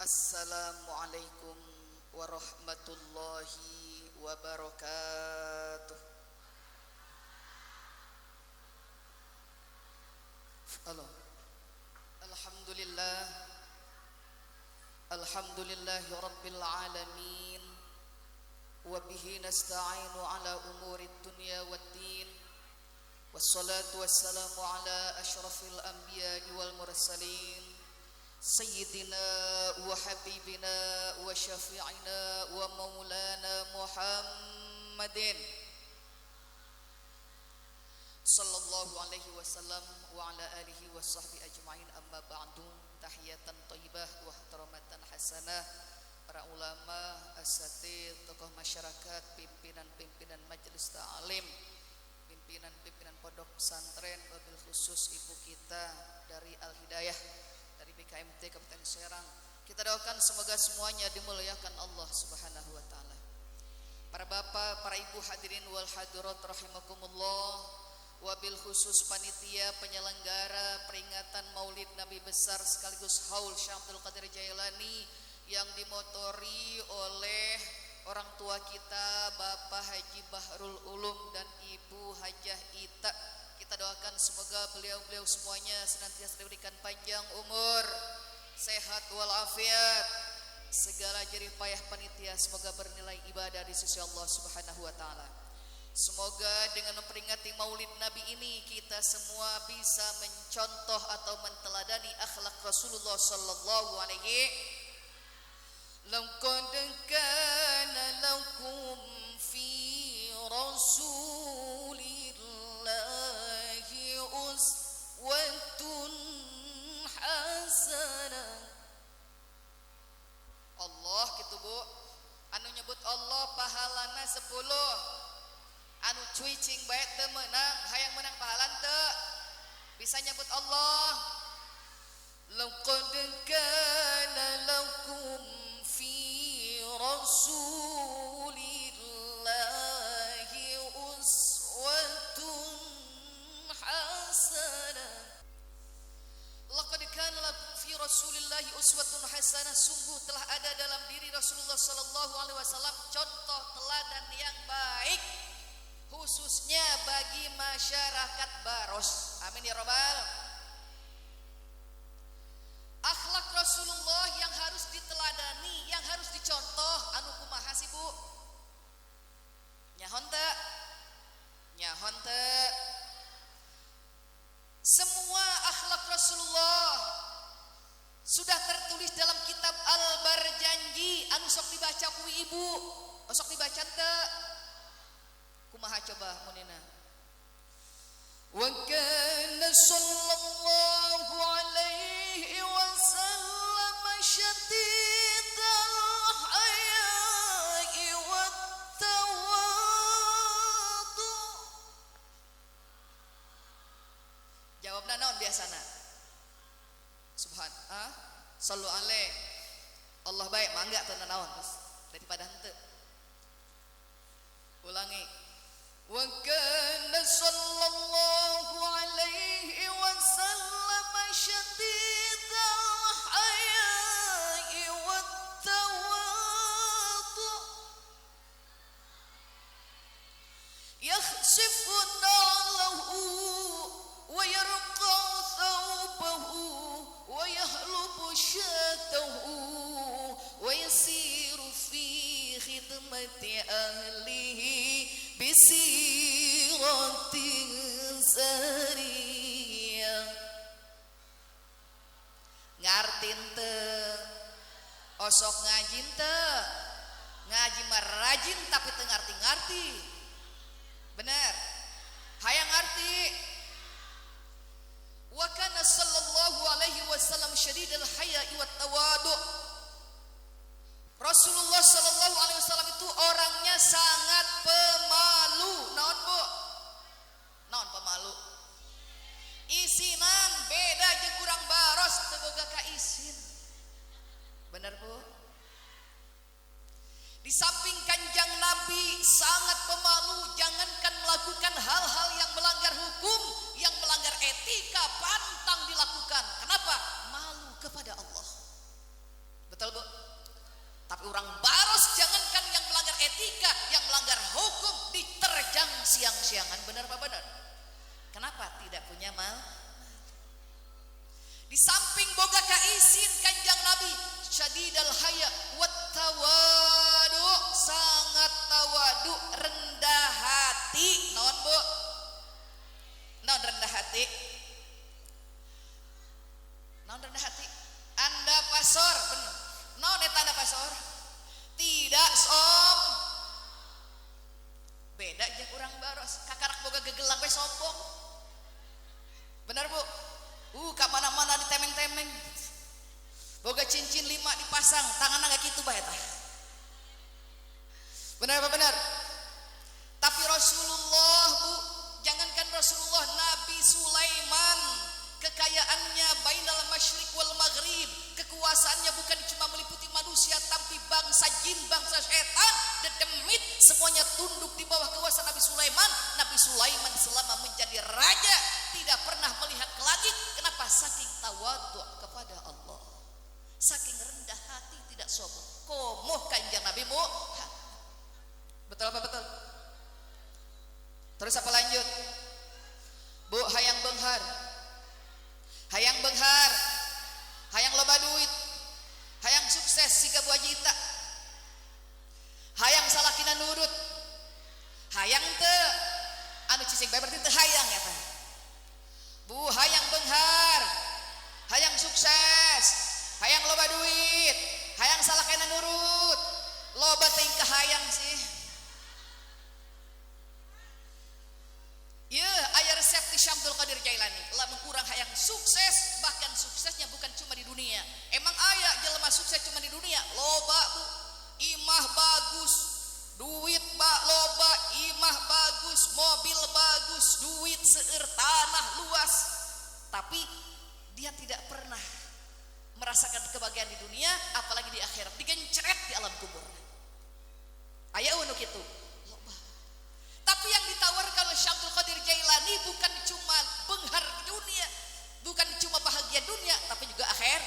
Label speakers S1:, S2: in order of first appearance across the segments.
S1: Assalamualaikum warahmatullahi wabarakatuh. Halo. Alhamdulillah. Alhamdulillahi rabbil alamin. Wa bihi nasta'inu ala umurid dunya waddin. Wassalatu wassalamu ala asyrafil anbiya'i wal mursalin. Sayyidina wa habibina wa syafi'ina wa maulana Muhammadin sallallahu alaihi wasallam wa ala alihi wa sahbihi ajma'in, amma ba'du. Tahiyatan thayyibah wa ihtiramatan hasanah. Para ulama, asatidz, tokoh masyarakat, pimpinan-pimpinan majelis ta'lim, pimpinan-pimpinan pondok pesantren, wabil khusus ibu kita dari Al Hidayah dari BKMT Kabupaten Serang. Kita doakan semoga semuanya dimuliakan Allah Subhanahu wa taala. Para bapak, para ibu hadirin wal hadirat rahimakumullah, wabil khusus panitia penyelenggara peringatan Maulid Nabi besar sekaligus Haul Syekh Abdul Qadir Jailani yang dimotori oleh orang tua kita Bapak Haji Bahrul Ulum dan Ibu Hajah Ita. Kita doakan semoga beliau-beliau semuanya senantiasa diberikan panjang umur, sehat walafiat, segala jerih payah panitia semoga bernilai ibadah di sisi Allah Subhanahu wa taala. Semoga dengan memperingati Maulid Nabi ini kita semua bisa mencontoh atau menteladani akhlak Rasulullah sallallahu alaihi. Laqad kana lakum fi Rasulillahi uswatun hasanah. Allah gitu Bu, anu nyebut Allah pahalana 10, anu cuicing bae teu meunang, hayang menang pahalan teu bisa nyebut Allah. Laqad kana lakum fi Rasulillahi uswatun hasanah. Laqad kana lakum fi Rasulillahi uswatun hasanah. Sungguh telah ada dalam diri Rasulullah sallallahu alaihi wasallam contoh teladan yang baik, khususnya bagi masyarakat Baros. Amin ya rabbal. Akhlak Rasulullah yang harus diteladani, yang harus dicontoh, anu kumaha sih Bu? Nyahon teu? Nyahon teu? Semua akhlak Rasulullah sudah tertulis dalam kitab Al-Barjanji anu sok dibaca ku ibu. Sok dibaca teu? Kumaha coba munina? Wa kana sallallahu alaihi wasallam syadidal haya'i wat tawadu. Jawabna naon biasana? Subhan, sallu alaih. Allah baik, mangga teu naon daripada henteu. Ulangi. Wa kana sallallahu alaihi wasallam syadidal haya'i wat tawadu. Yakhsifu na'lahu wa yarqa'u thawbahu wa yahlubu syatahu wa yasiru fi khidmati ahlihi bisiratin sariyah. Ngartin teu? Osok ngajin teu? Ngaji mah rajin tapi teu ngarti-ngarti. Bener? Hayang ngarti. Wa kana sallallahu alaihi wasallam syadidul haya'i wat tawadu. Rasulullah sallallahu alaihi wasallam itu orangnya sangat pemalu. Naon Bu? Naon pemalu? Isinan beda jeung urang Baros teu boga ka isin. Bener Bu? Di samping kanjang Nabi sangat pemalu, jangankan melakukan hal-hal yang melanggar hukum, yang melanggar etika pantang dilakukan. Kenapa? Malu kepada Allah. Betul Bu? Tapi orang baros jangankan yang melanggar etika, yang melanggar hukum diterjang siang-siangan. Benar apa benar? Kenapa? Tidak punya mal. Di samping boga kaisin kanjang Nabi syadidal haya wat tawadu, sangat tawadu, rendah hati. Naon Bu? Naon rendah hati? Naon rendah hati? Anda pasor, bener. Naon eta anda pasor? Tidak som. Beda jeung urang baros, kakarak boga gegelang we sombong. Bener Bu? Ka mana-mana ditemeng-temeng. Boga cincin 5 dipasang, tanganna gak kitu bae tah. Benar apa benar? Tapi Rasulullah Bu, jangankan Rasulullah, Nabi Sulaiman kekayaannya bainal masyriq wal maghrib, kekuasaannya bukan cuma meliputi manusia tapi bangsa jin, bangsa setan, dedemit semuanya tunduk di bawah kekuasaan Nabi Sulaiman. Nabi Sulaiman selama menjadi raja tidak pernah melihat ke langit. Kenapa? Saking tawadhu kepada Allah, saking rendah hati, tidak sombong. Komoh kanjeng Nabi Muhammad. Betul apa betul? Terus apa lanjut? Bu, hayang benghar, hayang benghar, hayang loba duit, hayang sukses siga Bu Haji Ita, hayang salakina nurut, hayang teu anu cicing bae berarti teu hayang eta. Bu, hayang benghar, hayang sukses, hayang loba duit, hayang salakina nurut, loba tingkah hayang sih. Ya, aya resep di Syamsul Qadir Jailani. Lamun urang hayang sukses, bahkan suksesnya bukan cuma di dunia. Emang aya jelema sukses cuma di dunia? Loba Bu. Imah bagus, duit loba, imah bagus, mobil bagus, duit seueur tanah luas. Tapi dia tidak pernah merasakan kebahagiaan di dunia, apalagi di akhirat. Digencret di alam kubur. Aya unu kitu. Tapi yang ditawarkan oleh Syamsul Qadir Jailani bukan cuma benghar dunia, bukan cuma bahagia dunia, tapi juga akhir.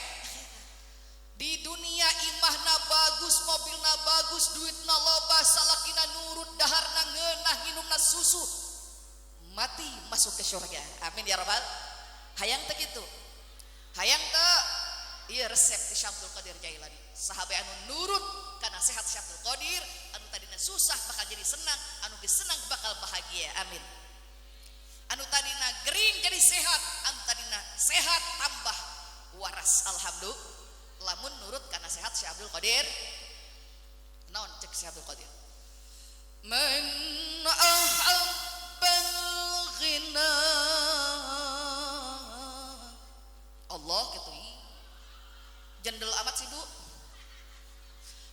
S1: Di dunia imahna bagus, mobilna bagus, duitna loba, salakina nurut, daharna ngeunah, nginumna susu, mati masuk ke surga. Amin ya rabbal. Hayang teh kitu. Hayang teh ieu resep di Syamsul Qadir Jailani. Sahabat anu nurut karena sehat Syamsul Qadir, anu tadina susah bakal jadi senang, anu geus senang bakal bahagia. Amin. Anu tadina gering jadi sehat, anu tadina sehat tambah waras. Alhamdulillah. Lamun nurut karena sehat Syekh Abdul Qadir. Naon cek Syekh Abdul Qadir? Man ahabbal ghina. Allah kitu. Jendel amat sih Bu.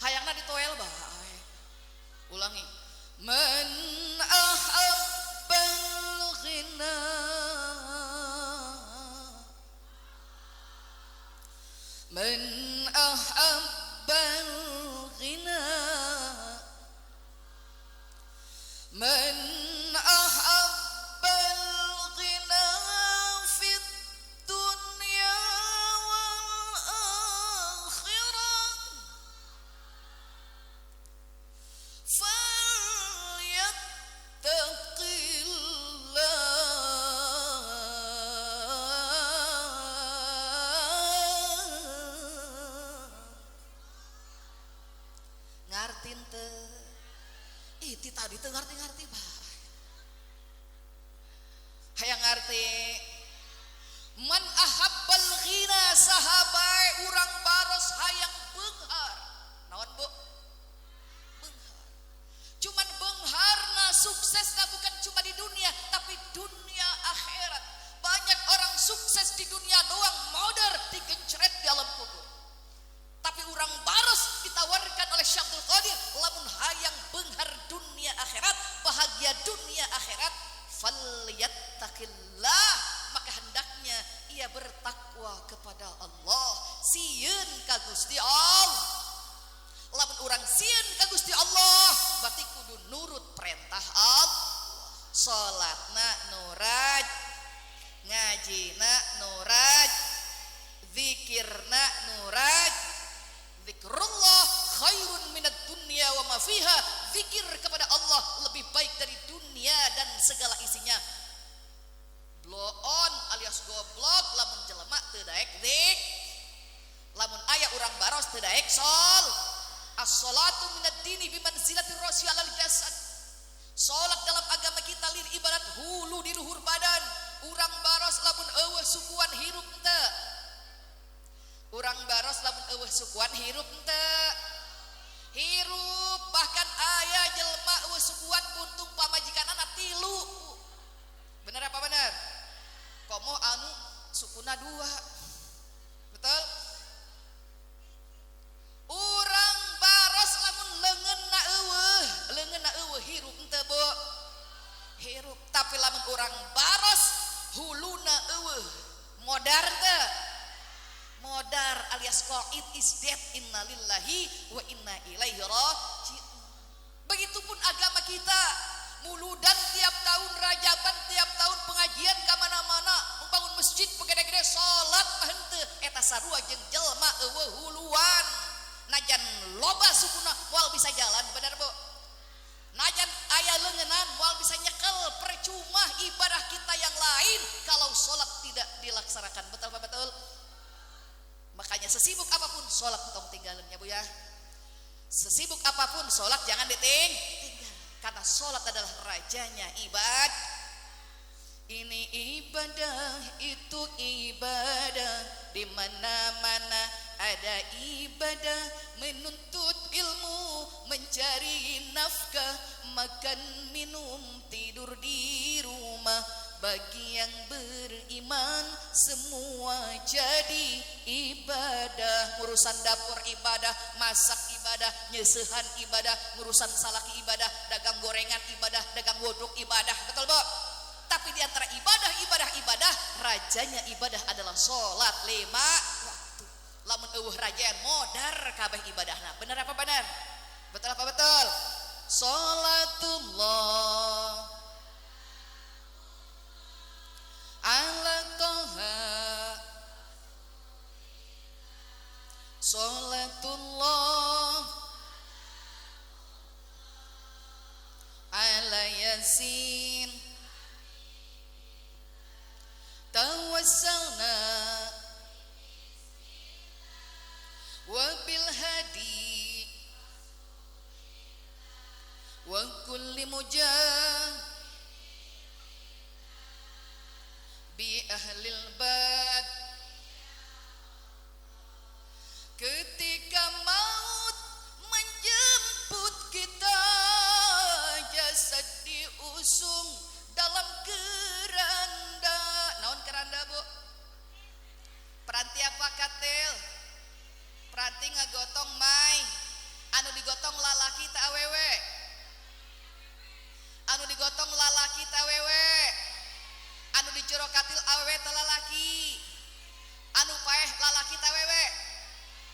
S1: Hayangna ditoel bae. Ulangi. Man ahabbal ghina. Man ahabbal ghina. Man ahabbal ghina fid dunya wal akhirah falyattaqillah. Ngartin teu? Iti tadi teu ngarti-ngarti bae. Hayang ngarti. Man ahabbal ghina, sahabae urang baros hayang beunghar. Naon Bu? Beunghar. Cuman beungharna suksesna bukan cuma di dunia, tapi dunia akhirat. Banyak orang sukses di dunia doang, modar digencret di alam kubur. Tapi urang baros ditawarkan oleh Syamsul Qadir, lamun hayang beunghar dunia akhirat, bahagia dunia akhirat, falyattaqillah, maka hendaknya ia bertakwa kepada Allah. Sieun ka Gusti Allah. Lamun urang sieun ka Gusti Allah, berarti kudu nurut perintah Allah. Salatna nuraj, ngajina nuraj, zikirna nuraj. Zikrullah khairun daek as-salatu minad dini bimanzilati rasi alal jasad. Salat dalam agama kita lir ibarat hulu di luhur badan. Urang baros lamun eueuh sukuan hirup henteu. Urang baros lamun eueuh sukuan hirup henteu. Hirup bahkan aya jelema eueuh sukuan buntung pamajikanana 3. Bener apa bener? Komo anu sukuna 2. Betul? Urang baros lamun leungeunna eueuh hirup henteu Bu. Hirup, tapi lamun urang baros huluna eueuh modar teu. Modar alias qaid is dead, innalillahi wa inna ilaihi raji'un. Begitupun agama kita, muludan tiap tahun, rajaban tiap tahun, pengajian ka mana-mana, membangun masjid pegede-gede, salat mah henteu eta sarua jeung jelma eueuh huluan. Najan loba sukuna moal bisa jalan, bener Bu? Najan aya leungeunnan moal bisa nyekel, percuma ibadah kita yang lain kalau salat tidak dilaksanakan. Betul apa betul? Makanya sesibuk apapun salat tong tinggalin ya Bu ya. Sesibuk apapun salat jangan ditinggal, karena salat adalah rajanya ibadah. Ini ibadah, itu ibadah, di mana-mana ada ibadah, menuntut ilmu, mencari nafkah, makan minum, tidur di rumah. Bagi yang beriman semua jadi ibadah. Urusan dapur ibadah, masak ibadah, nyeusehan ibadah, urusan salaki ibadah, dagang gorengan ibadah, dagang wuduk ibadah. Betul Bu? Tapi di antara ibadah, rajanya ibadah adalah salat 5 waktu. Lamun eueuh rajaan modar kabeh ibadahna. Bener apa bener? Betul apa betul? Salatullah ala toha, salatullah ala yasin, tawassalna wa bil hadi wa kulli mujah bi ahlil bad. Ketika maut menjemput kita, jasad diusung dalam keranda. Naon keranda Bu? Peranti apa katil? Peranti ngagotong mai. Anu digotong lalaki ta awewe? Anu digotong lalaki ta awewe? Anu dicuro katil awewe ta lalaki? Anu paeh lalaki ta awewe?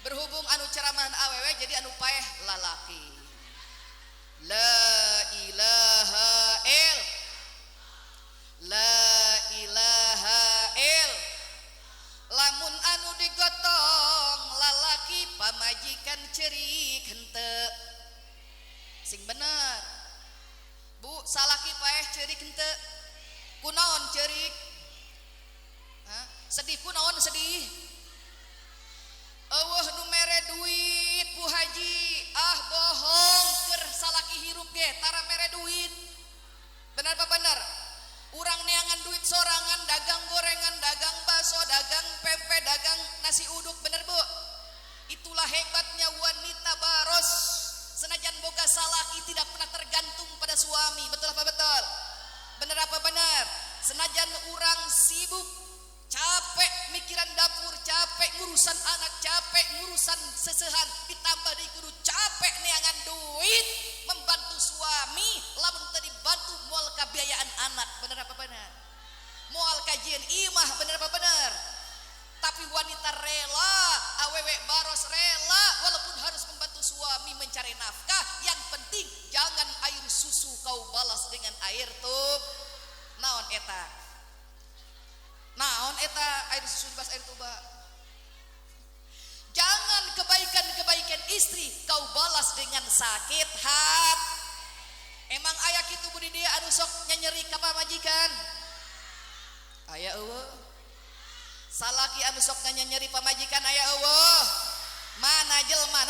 S1: Berhubung anu ceramahan awewe jadi anu paeh lalaki. La ilaha il, la ilaha il. Lamun anu digotong lalaki pamajikan ceurik henteu. Sing bener Bu, salaki paeh ceurik henteu. Kunaon ceurik? Sedih kunaon sedih? Eueuh nu mere duit Bu Haji, ah bohong keur salaki hirup ge tara mere duit. Benar apa benar? Urang neangan duit sorangan, dagang gorengan, dagang bakso, dagang pempek, dagang nasi uduk, bener Bu? Itulah hebatnya wanita baros. Senajan boga salaki tidak pernah tergantung pada suami. Betul apa betul? Bener apa bener? Senajan urang sibuk, capek mikiran dapur, capek ngurusan anak, capek ngurusan sesehan, ditambah di kudu capek neangan duit membantu suami, lamun tadi bantu moal kabiayaan anak. Bener apa bener? Moal kajian imah, bener apa bener? Tapi wanita rela, awewe baros rela, walaupun harus membantu suami mencari nafkah. Yang penting jangan air susu kau balas dengan air tub. Naon eta? Naon eta air susu dibas air tuba? Jangan kebaikan-kebaikan istri kau balas dengan sakit hati. Emang aya kitu budi dia anu sok nyanyeri ka pamajikan? Aya eueuh. Salaki anu sok nyanyeri pamajikan aya eueuh. Mana jelema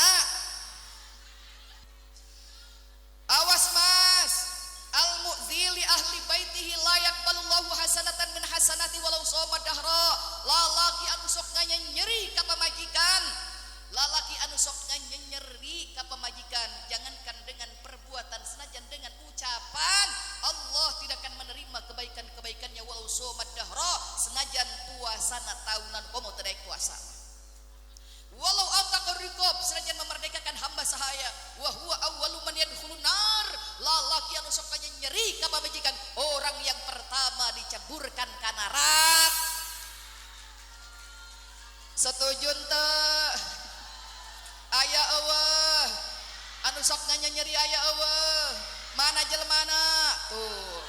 S1: sok nyeri aya eueuh. Mana jelmana? Tuh.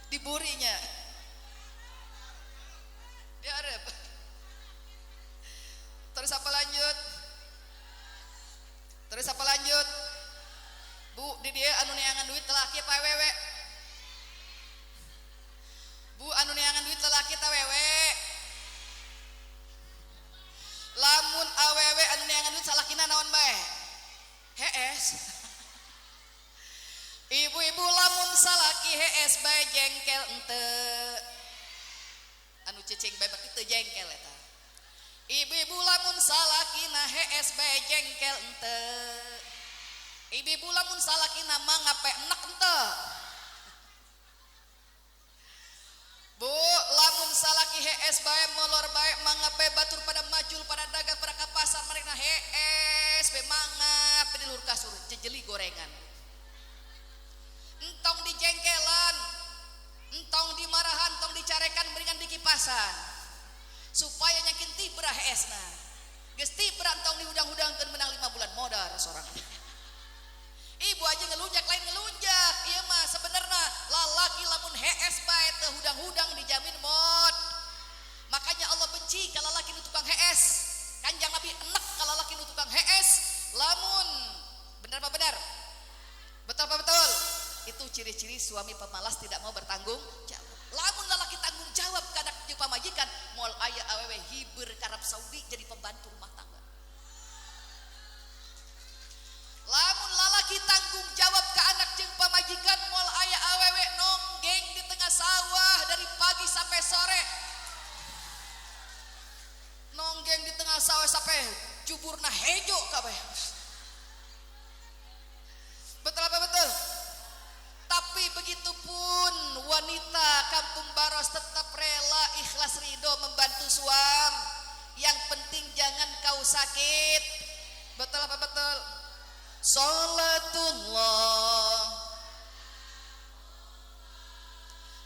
S1: Diburinya. Diarep. Terus apa lanjut? Bu, di dia anu neangan duit lelaki apa awewe? Bu, anu neangan duit lelaki ta awewe? Lamun awewe anu neangan duit salakina naon bae? Hees. Ibu-ibu lamun salaki hees bae jengkel henteu. Anu cicing bae berarti teu jengkel eta. Ibu-ibu lamun salakina hees bae jengkel henteu. Ibu-ibu lamun salakina mah ngape enak henteu. Bu, lamun salaki hees bae molor bae mangape batur pada majul pada dagang pada ka pasar marina hees bae mangap di lur kasur jejeli gorengan. Entong dijengkelan, entong dimarahan, entong dicarekan beringan di kipasan. Supaya nyakin tibra heesna. Geus tibra entong dihudang-hudangkeun menang 5 bulan modal sorang. Ibu aja ngelunjak lain ngelunjak. Ieu mah sebenarnya lalaki lamun hees bae teu hudang-hudang dijamin mod. Makanya Allah benci ka lalaki nu tukang hees. Kanjang Nabi enek ka lalaki nu tukang hees. Lamun benar apa benar? Betul apa betul? Itu ciri-ciri suami pemalas tidak mau bertanggung jawab. Lamun lalaki tanggung jawab ka anak jeung pamajikan, moal aya awewe hiber ka Arab Saudi jadi pembantu rumah tangga. Lamun lalaki tanggung jawab ke anak jeung pamajikan, moal aya awewe nonggeng di tengah sawah dari pagi sampai sore. Nonggeng di tengah sawah sampai juburna hejo kabeh. Betul apa betul? Tapi begitupun wanita kampung Baros tetap rela ikhlas ridho membantu suami. Yang penting jangan kau sakit. Betul apa betul? Salatullah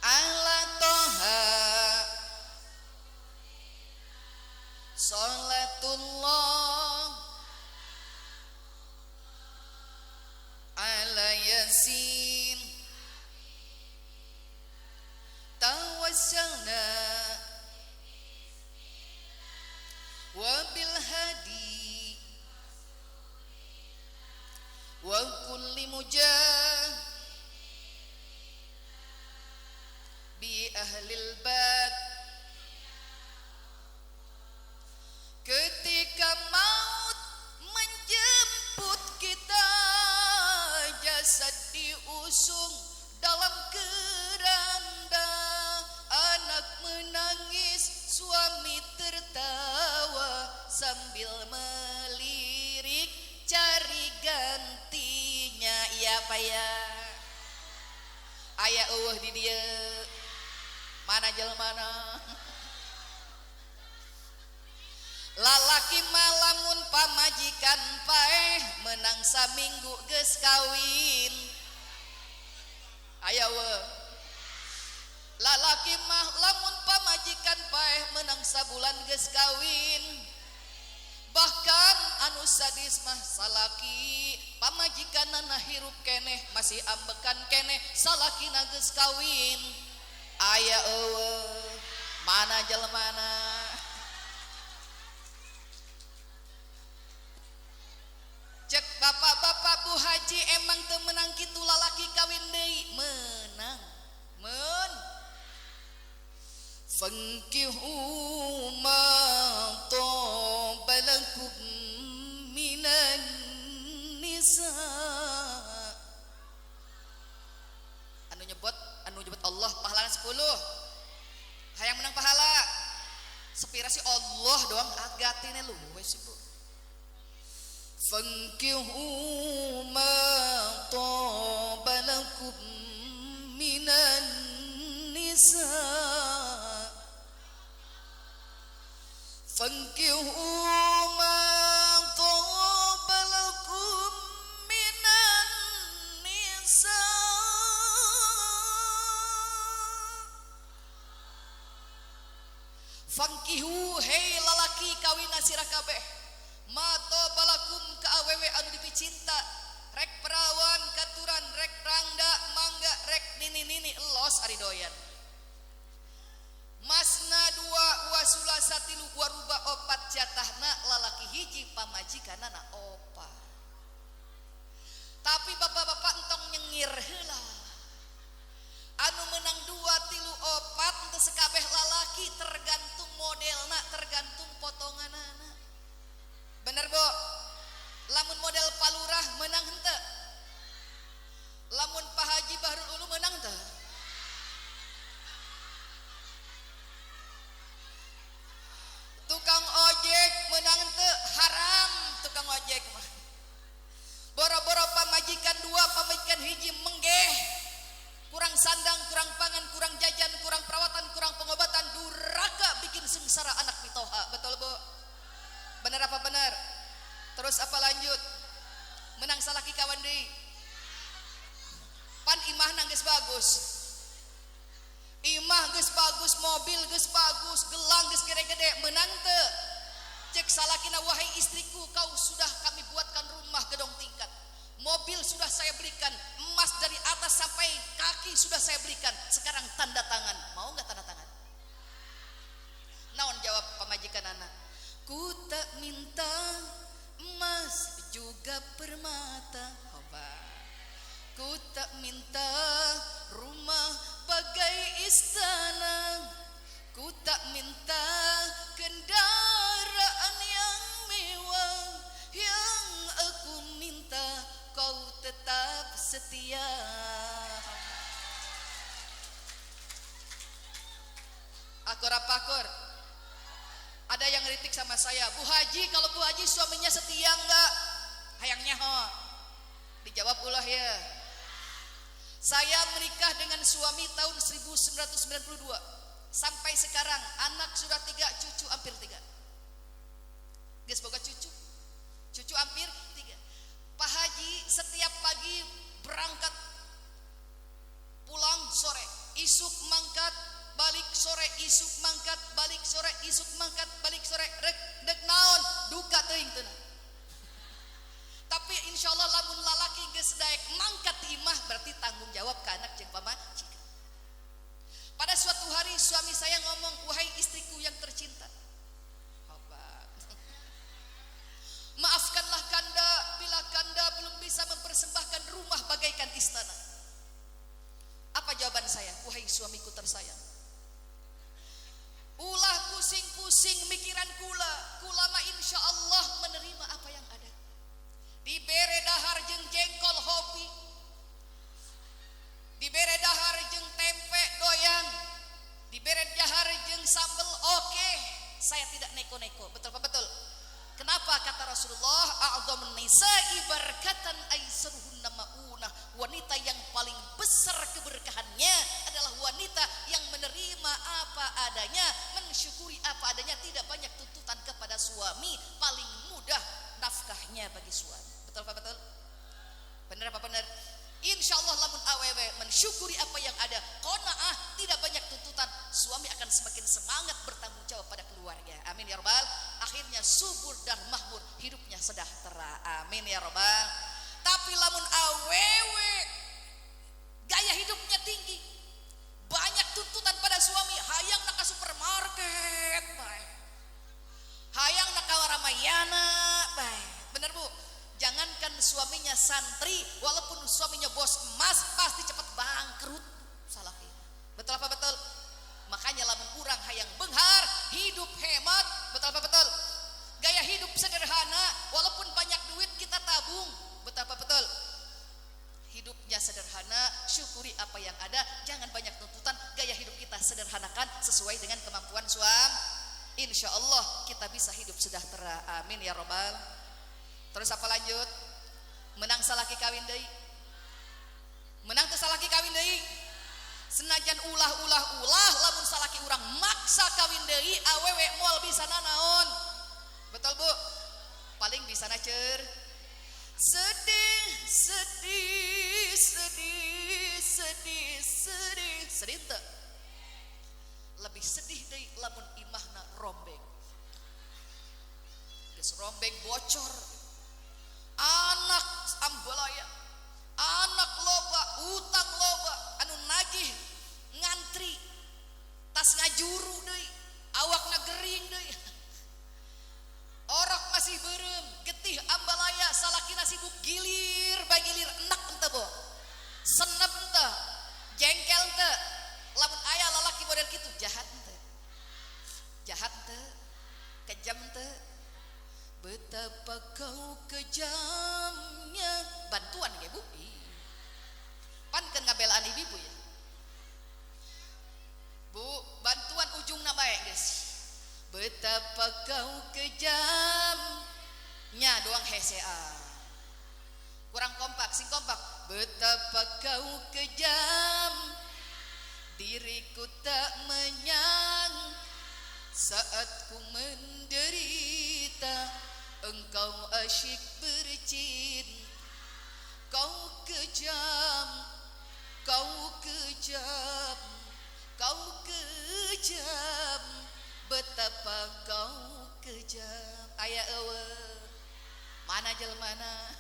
S1: ala toha, salatullah ala yasin, tawassalna wabil hadi wa kulli mujah bi ahlil bad. Ketika maut menjemput kita, jasad diusung dalam keranda, anak menangis, suami tertawa sambil melirik cari gantinya. Iya apa ya? Aya eueuh di dieu. Mana jelmana? Lalaki malamun pamajikan paeh menang saminggu geus kawin. Aya eueuh. Lalaki mah lamun pamajikan paeh menang sabulan geus kawin. Bahkan anu sadis mah salaki pamajikanana hirup keneh masih ambekan keneh salakina geus kawin. Aya eueuh. Mana jelmana? Cek bapak-bapak Bu Haji emang teu menang kitu lalaki kawin deui. Menang. Fankihu ma taba lakum minan nisa. Anu nyebut Allah pahalana 10. Hayang menang pahala. Sepira si Allah doang agatine luwih sih Bu. Fankihu ma taba lakum minan nisa. Fankihu ma taba lakum minan nisa. Fankihu hei lalaki kawina sirah kabeh ma taba lakum ka awewe anu dipilih cinta rek perawan katuran rek rangga mangga rek nini elos ari doyan masna dua wasula satilu waruba opat jatahna lalaki hiji pamajikanana opa tapi bapak-bapak entong nyengir heula anu menang 2 3 4 teu sakabeh lalaki tergantung modelna tergantung potonganana bener bo lamun model palurah menang henteu lamun Pak Haji Bahrul Ulum menang teu tukang ojek menang teu haram tukang ojek mah boro-boro pamajikan 2 pamajikan hiji menggeh kurang sandang kurang pangan kurang jajan kurang perawatan kurang pengobatan duraka bikin sengsara anak pitoha betul bu bener apa bener terus apa lanjut menang salaki kawan deui pan imahna geus bagus imah geus bagus mobil geus bagus gelang geus gede-gede menang teu cek salakina wahai istriku kau sudah kami buatkan rumah gedong tingkat mobil sudah saya berikan emas dari atas sampai kaki sudah saya berikan sekarang tanda tangan mau nggak tanda tangan naon jawab pamajikan anak ku tak minta emas juga permata ku tak minta rumah bagai istana ku tak minta kendaraan yang mewah yang aku minta kau tetap setia akur apa akur ada yang ngeritik sama saya Bu Haji kalau Bu Haji suaminya setia enggak hayangnya ho dijawab ulah ya saya menikah dengan suami tahun 1992 sampai sekarang anak sudah 3 cucu hampir 3 geus boga cucu hampir 3 Pak Haji setiap pagi berangkat pulang sore isuk mangkat balik sore isuk mangkat balik sore isuk mangkat balik sore rek dek naon duka teuing teu tapi insyaallah lamun lalaki geus daek mangkat di imah berarti tanggung jawab ka anak jeung pamajikan pada suatu hari suami saya ngomong wahai istriku yang tercinta maafkanlah kanda bila kanda belum bisa mempersembahkan rumah bagaikan istana apa jawaban saya wahai suamiku tersayang ulah pusing-pusing mikiran kula mah insyaallah menerima apa yang ada dibere dahar jeung jengkol hobi dibere dahar jeung tempe doyan dibere dahar jeung sambel oke saya tidak neko-neko betul apa betul kenapa kata Rasulullah a'dhamun nisa'i barakatan aisaruhunna maunah wanita yang paling besar keberkahannya adalah wanita yang menerima apa adanya mensyukuri apa adanya tidak banyak tuntutan kepada suami paling mudah nafkahnya bagi suami betul apa betul benar apa benar insyaallah lamun awewe mensyukuri apa yang ada qanaah tidak banyak tuntutan suami akan semakin semangat bertanggung jawab pada keluarga amin ya rabbal akhirnya subur dan makmur hidupnya sejahtera amin ya rabbal tapi lamun awewe gaya hidupnya tinggi banyak tuntutan pada suami hayang nak ka supermarket bae hayang nak ka Ramayana bae bener Bu jangankan suaminya santri walaupun suaminya bos emas pasti cepat bangkrut salah betul apa betul makanya lamun kurang hayang benghar hidup hemat betul apa betul gaya hidup sederhana walaupun banyak duit kita tabung betul apa betul hidupnya sederhana syukuri apa yang ada jangan banyak tuntutan gaya hidup kita sederhanakan sesuai dengan kemampuan suami insyaallah kita bisa hidup sejahtera amin ya rabbal terus apa lanjut menang salaki kawin deui menang teu salaki kawin deui senajan ulah lamun salaki urang maksa kawin deui awewe moal bisana naon betul Bu paling bisana cer sedih teu lebih sedih deui lamun imahna rombeng geus rombeng bocor anak ambalaya anak loba utang loba anu nagih ngantri tas ngajuru deui awakna gering deui orok masih beureum getih ambalaya salakina sibuk gilir bagilir enak henteu bo senep henteu jengkel henteu lamun aya lalaki model kitu jahat henteu kejam henteu betapa kau kejamnya bantuan ge Bu pan keun ngabelaan ibu ya Bu bantuan ujungna bae geus betapa kau kejamnya doang hesea kurang kompak sing kompak betapa kau kejam diriku tak menyang saat ku menderita engkau asyik bercinta kau kejam betapa kau kejam aya eueuh mana jelmana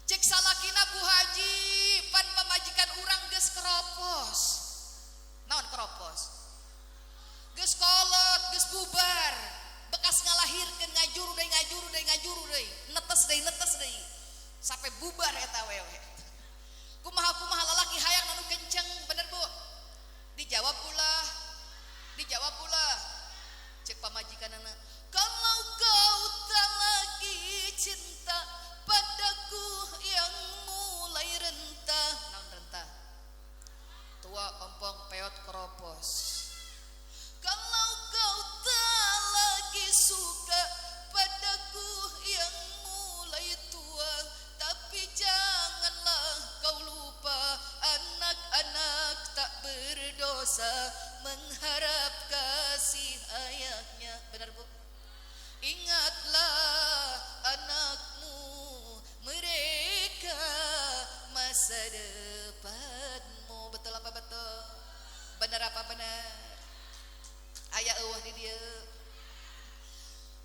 S1: cek salakina Bu Haji pan pamajikan urang geus keropos naon keropos geus kolot geus bubar bekas ngalahirkeun ngajuru deui netes deui sampai bubar eta wewe kumaha lalaki hayang anu kenceng bener Bu dijawab pula cek pamajikanana kalau kau tak lagi cinta padaku yang mulai rentah naon rentah tua ompong peot keropos kalau kau tak lagi suka padaku yang mulai tua tapi janganlah kau lupa anak-anak tak berdosa mengharap kasih ayahnya benar Bu ingatlah anakmu mereka masa depanmu betul apa betul benar apa benar aya eueuh di dieu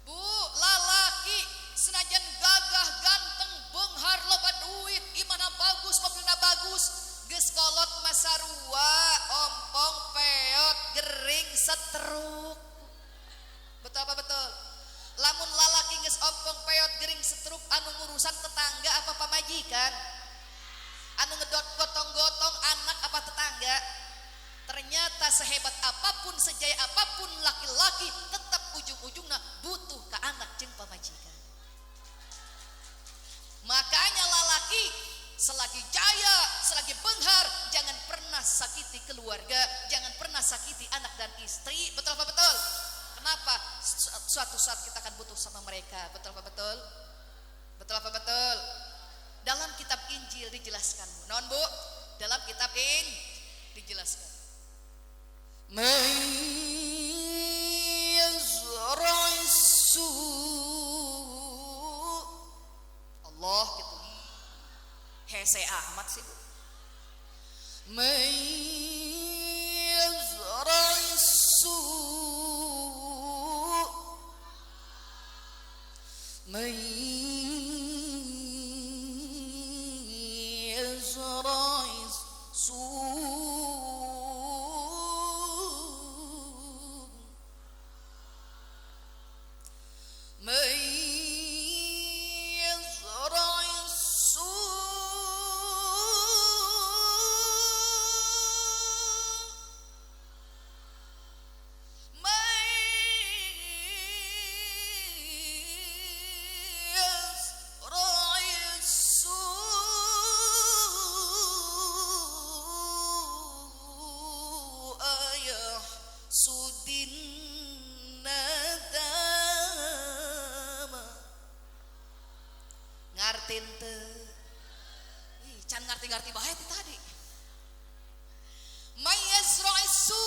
S1: Bu lalaki senajan gagah ganteng beunghar loba duit imana bagus mobilna bagus geus kolot masarua ompong peot gering setruk betul apa betul lamun lalaki geus ompong peot gering setruk anu ngurusan tetangga apa pamajikan anu ngedot gotong-gotong anak apa tetangga ternyata sehebat apapun sejaya apapun laki-laki tetap ujung-ujungna butuh ke anak jeung pamajikan makanya lalaki selagi jaya selagi beunghar jangan pernah sakiti keluarga jangan pernah sakiti anak dan istri betul apa betul kenapa suatu saat kita akan butuh sama mereka betul apa betul dalam kitab Injil dijelaskan naon Bu dalam kitab dijelaskan Yazraisu Allah gitu hese amat sih Yazraisu can ngarti-ngarti bae tadi mayazraisu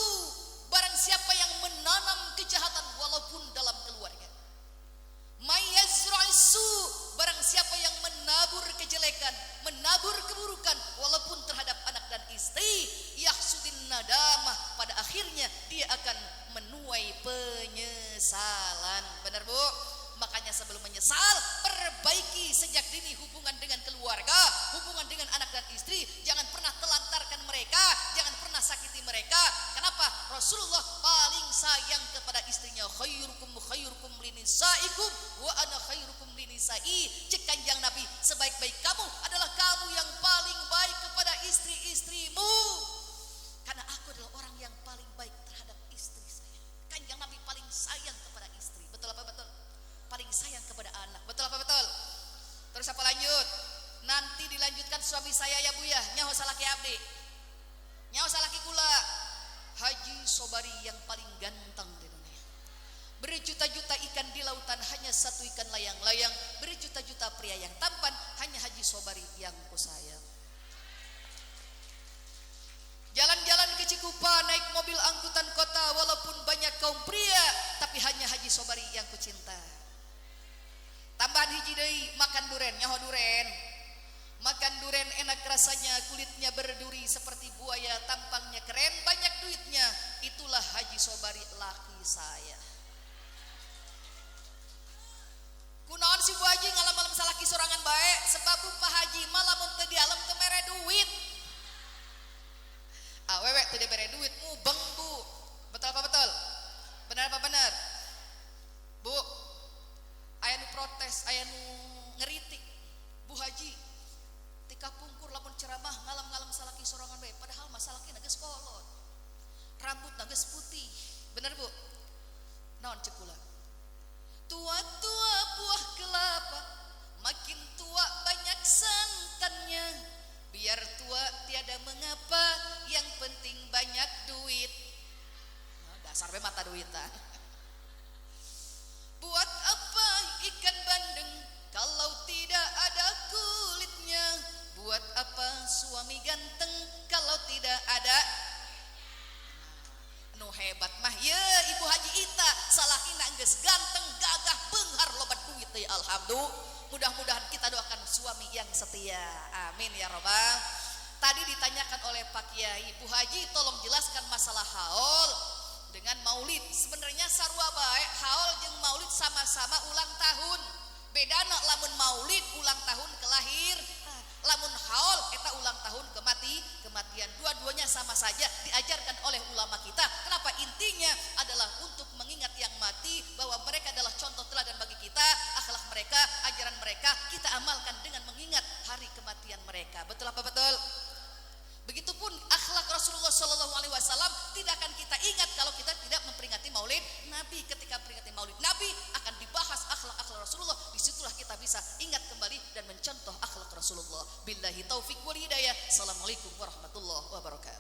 S1: barang siapa yang menanam kejahatan walaupun dalam keluarga mayazraisu barang siapa yang menabur kejelekan menabur keburukan walaupun terhadap anak dan istri yahsudin nadamah pada akhirnya dia akan menuai penyesalan benar Bu makanya sebelum menyesal, perbaiki sejak dini hubungan dengan keluarga, hubungan dengan anak dan istri. Jangan pernah telantarkan mereka, jangan pernah sakiti mereka. Kenapa? Rasulullah paling sayang kepada istrinya. Khairukum khairukum linisaikum wa ana khairukum linisai. Cek Kanjeng Nabi, sebaik-baik kamu adalah kamu yang paling baik kepada istri-istrimu. Karena aku adalah orang yang paling baik terhadap istri saya. Kanjeng Nabi paling sayang kepada istri. Betul apa betul? Paling sayang kepada anak. Betul apa betul? Terus apa lanjut? Nanti dilanjutkan suami saya ya Bu ya. Nyaho salaki abdi. Nyaho salaki kula. Haji Sobari yang paling ganteng di dunia. Berjuta-juta ikan di lautan, hanya satu ikan layang-layang. Berjuta-juta pria yang tampan, hanya Haji Sobari yang kusayang. Jalan-jalan ke Cikupa, naik mobil angkutan kota, walaupun banyak kaum pria, tapi hanya Haji Sobari yang kucinta. Tambahan hiji deui, makan duren, nyaho duren. Makan duren enak rasanya, kulitnya berduri seperti buaya, tampangnya keren, banyak duitnya. Itulah Haji Sobari, laki saya. Kunaon si Bu Haji ngalam-malam salaki sorangan bae, sebab Pak Haji malamun teu dialem teu mere duit. Awewe teu dibere duit mubeng Bu. Betul apa betul? Benar apa benar? Bu, aya nu protes, aya nu ngeritik. Bu Haji, tika pungkur lamun ceramah ngalam-ngalam salaki sorangan bae, padahal masalaki na geus kolot. Rambut na geus putih. Bener Bu? Naon ceuk kula? Tua-tua buah kelapa, makin tua banyak santannya. Biar tua tiada mengapa, yang penting banyak duit. Dasar be mata duitan. Buat apa ikan bandeng kalau tidak ada kulitnya? Buat apa suami ganteng kalau tidak ada? Nu hebat mah ye Ibu Haji Ita, salakina geus ganteng, gagah, beunghar, loba duit teh. Alhamdulillah. Mudah-mudahan kita doakan suami yang setia. Amin ya robbal. Tadi ditanyakan oleh Pak Kiai, Bu Haji tolong jelaskan masalah haul dengan maulid. Sebenarnya sarua bae, haul jeung maulid sama-sama ulang tahun. Bedana lamun maulid ulang tahun kelahir, lamun haul eta ulang tahun kematian. Dua-duanya sama saja diajarkan oleh ulama kita. Kenapa? Intinya adalah untuk mengingat yang mati, bahwa mereka adalah contoh teladan bagi kita. Akhlak mereka, ajaran mereka kita amalkan dengan mengingat hari kematian mereka. Betul apa betul? Begitupun akhlak Rasulullah SAW tidak akan kita ingat kalau kita tidak memperingati maulid Nabi. Ketika memperingati maulid Nabi akan dibahas akhlak-akhlak Rasulullah. Disitulah kita bisa ingat kembali dan mencontoh akhlak Rasulullah. Billahi taufik wal hidayah. Assalamualaikum warahmatullahi wabarakatuh.